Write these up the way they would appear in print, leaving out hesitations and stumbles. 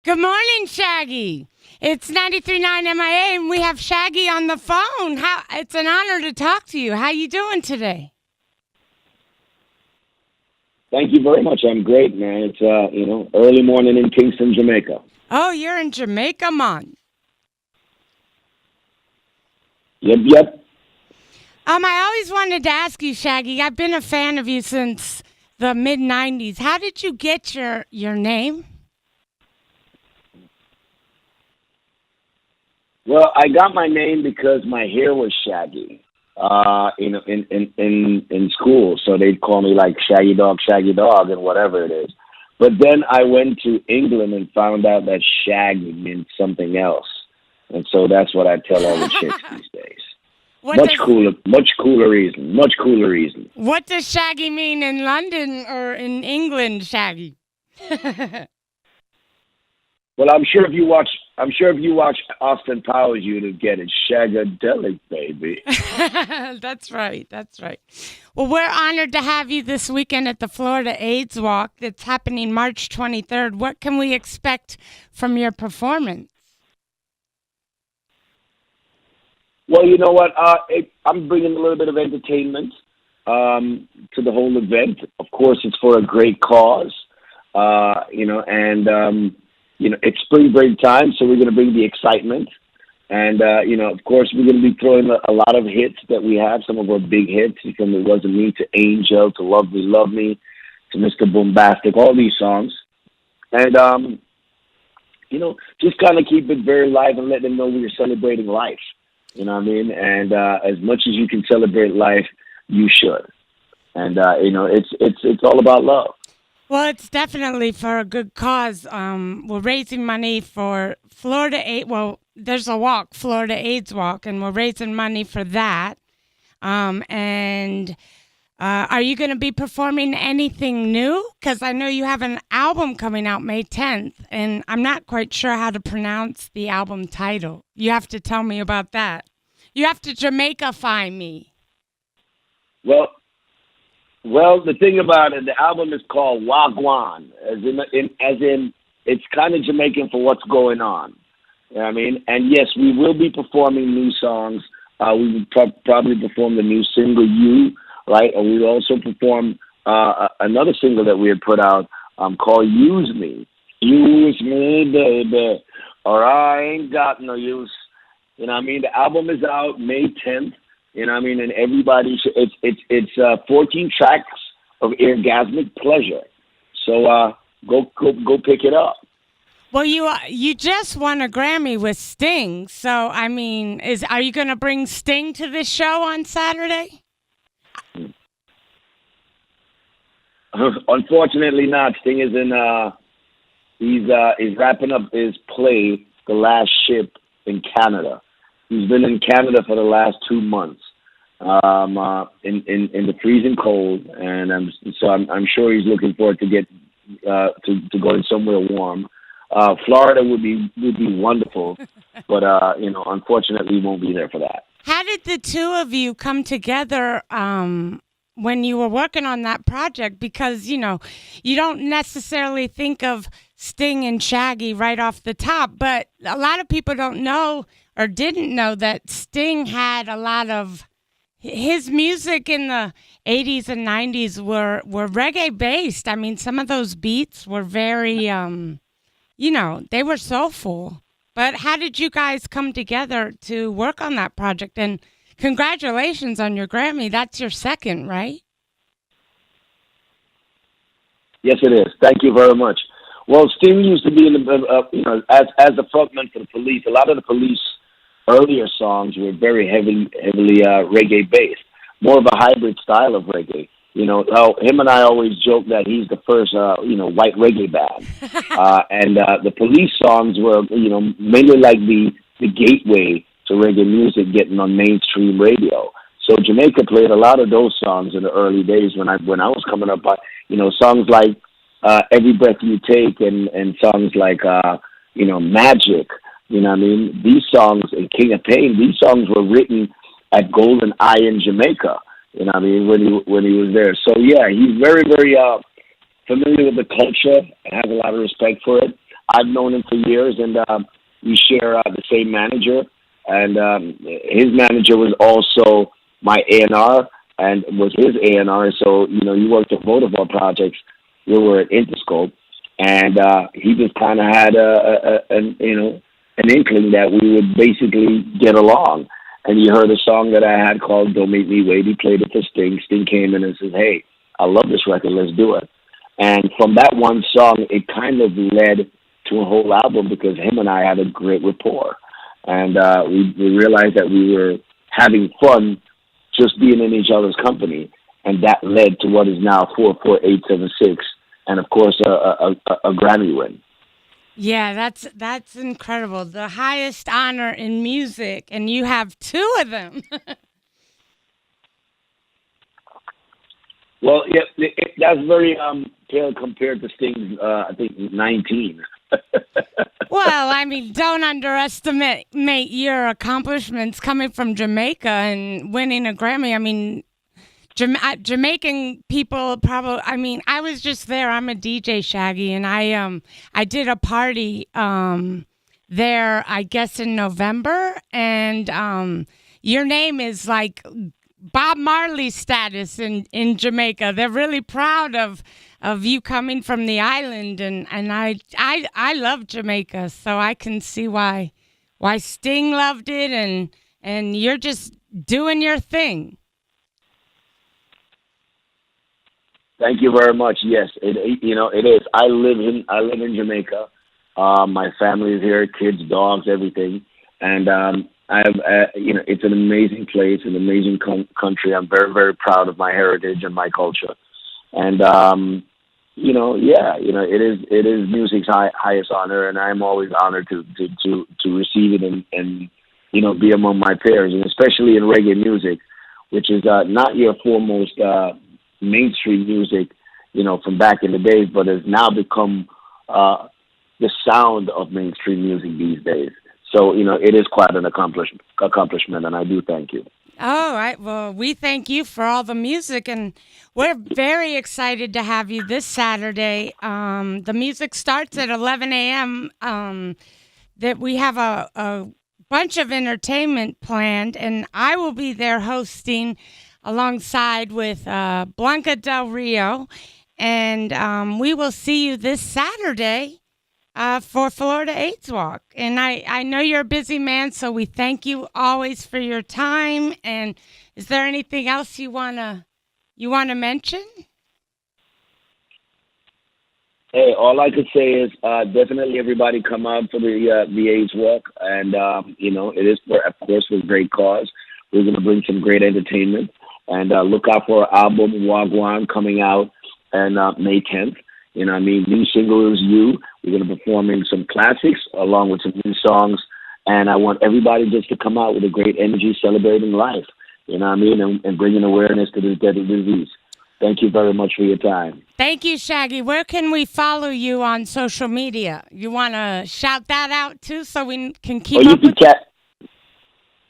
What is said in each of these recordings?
Good morning, Shaggy. It's 93.9 MIA, and we have Shaggy on the phone. It's an honor to talk to you. How you doing today? Thank you very much. I'm great, man. It's early morning in Kingston, Jamaica. Oh, you're in Jamaica, man. Yep. I always wanted to ask you, Shaggy. I've been a fan of you since the mid '90s. How did you get your name? Well, I got my name because my hair was shaggy. In school, so they'd call me like Shaggy Dog, and whatever it is. But then I went to England and found out that shaggy meant something else, and so that's what I tell all the chicks these days. Much cooler reason. What does Shaggy mean in London or in England, Shaggy? Well, I'm sure if you watch Austin Powers, you'd get it. Shagadelic, baby. That's right. Well, we're honored to have you this weekend at the Florida AIDS Walk that's happening March 23rd. What can we expect from your performance? Well, you know what? I'm bringing a little bit of entertainment to the whole event. Of course, it's for a great cause, it's spring break time, so we're going to bring the excitement. And, of course, we're going to be throwing a lot of hits that we have, some of our big hits, from It Wasn't Me to Angel to Love Me, Love Me to Mr. Bombastic, all these songs. And, just kind of keep it very live and let them know we're celebrating life. You know what I mean? And as much as you can celebrate life, you should. And, it's all about love. Well, it's definitely for a good cause. We're raising money for Florida AIDS. Well, there's a walk, Florida AIDS Walk, and we're raising money for that. Are you going to be performing anything new? Because I know you have an album coming out May 10th, and I'm not quite sure how to pronounce the album title. You have to tell me about that. You have to Jamaica-fy me. Well, the thing about it, the album is called Wagwan, as in it's kind of Jamaican for what's going on. You know what I mean? And yes, we will be performing new songs. We will probably perform the new single "You," right? And we will also perform another single that we had put out called "Use Me." Use me, baby, or I ain't got no use. You know what I mean? The album is out May 10th. You know what I mean? And everybody, it's 14 tracks of orgasmic pleasure. So go pick it up. Well, you just won a Grammy with Sting. So, I mean, are you going to bring Sting to this show on Saturday? Unfortunately not. Sting is he's wrapping up his play, The Last Ship, in Canada. He's been in Canada for the last 2 months, in the freezing cold, and I'm sure he's looking forward to get to going somewhere warm. Florida would be wonderful, but unfortunately, he won't be there for that. How did the two of you come together when you were working on that project? Because you don't necessarily think of Sting and Shaggy right off the top, but a lot of people don't know or didn't know that Sting had a lot of his music in the 80s and 90s were reggae based. I mean, some of those beats were very, they were soulful. But how did you guys come together to work on that project? And congratulations on your Grammy. That's your second, right? Yes, it is. Thank you very much. Well, Sting used to be in the, as the frontman for the Police. A lot of the Police earlier songs were very heavily reggae based, more of a hybrid style of reggae. Him and I always joke that he's the first, white reggae band. And the Police songs were, mainly like the gateway to reggae music getting on mainstream radio. So Jamaica played a lot of those songs in the early days when I was coming up. Songs like Every Breath You Take and songs like, Magic. You know what I mean? These songs, and King of Pain, these songs were written at Golden Eye in Jamaica. You know what I mean? When he was there. So, yeah, he's very, very familiar with the culture and has a lot of respect for it. I've known him for years, and we share the same manager. And his manager was also my A&R and was his A&R. So, he worked on both of our projects. We were at Interscope. And he just kind of had an inkling that we would basically get along. And he heard a song that I had called Don't Make Me Wait. He played it for Sting. Sting came in and said, hey, I love this record. Let's do it. And from that one song, it kind of led to a whole album because him and I had a great rapport. And we realized that we were having fun just being in each other's company. And that led to what is now 44876, and, of course, a Grammy win. Yeah, that's incredible. The highest honor in music, and you have two of them. Well, yeah, that's very pale compared to Sting's, I think, 19. Well, I mean, don't underestimate your accomplishments coming from Jamaica and winning a Grammy. I mean, Jamaican people probably. I mean, I was just there. I'm a DJ, Shaggy, and I did a party there, I guess, in November, and your name is like Bob Marley status in Jamaica. They're really proud of you coming from the island, and I love Jamaica, so I can see why Sting loved it, and you're just doing your thing. Thank you very much. Yes, it is. I live in Jamaica. My family is here, kids, dogs, everything, and it's an amazing place, an amazing country. I'm very, very proud of my heritage and my culture, and it is music's highest honor, and I'm always honored to receive it and be among my peers, and especially in reggae music, which is not your foremost mainstream music, from back in the days, but has now become the sound of mainstream music these days. So, it is quite an accomplishment, and I do thank you. All right. Well, we thank you for all the music, and we're very excited to have you this Saturday. The music starts at 11 a.m. That we have a bunch of entertainment planned, and I will be there hosting alongside with Blanca Del Rio, and we will see you this Saturday for Florida AIDS Walk. And I know you're a busy man, so we thank you always for your time. And is there anything else you wanna mention? Hey, all I could say is definitely everybody come out for the AIDS Walk, and it is of course for a great cause. We're going to bring some great entertainment, and look out for our album Wagwan coming out on May 10th. New single is You. We're going to be performing some classics along with some new songs, and I want everybody just to come out with a great energy, celebrating life. And bringing awareness to this deadly disease. Thank you very much for your time. Thank you, Shaggy. Where can we follow you on social media? You want to shout that out too, so we can keep up with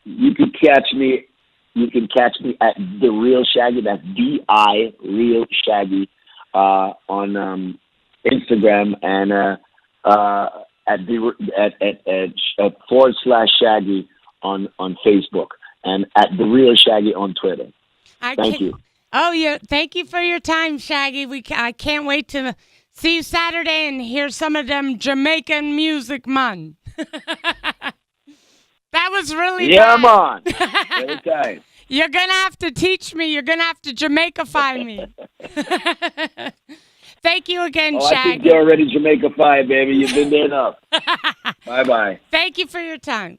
You can catch me. You can catch me at The Real Shaggy. That's D-I Real Shaggy on Instagram, and at /Shaggy on Facebook, and at The Real Shaggy on Twitter. Thank you. Oh, yeah. Thank you for your time, Shaggy. I can't wait to see you Saturday and hear some of them Jamaican music, man. That was really nice. Man. Anytime. You're going to have to teach me. You're going to have to Jamaicify me. Thank you again, Shaggy. I think you're already Jamaica-fied, baby. You've been there enough. Bye-bye. Thank you for your time.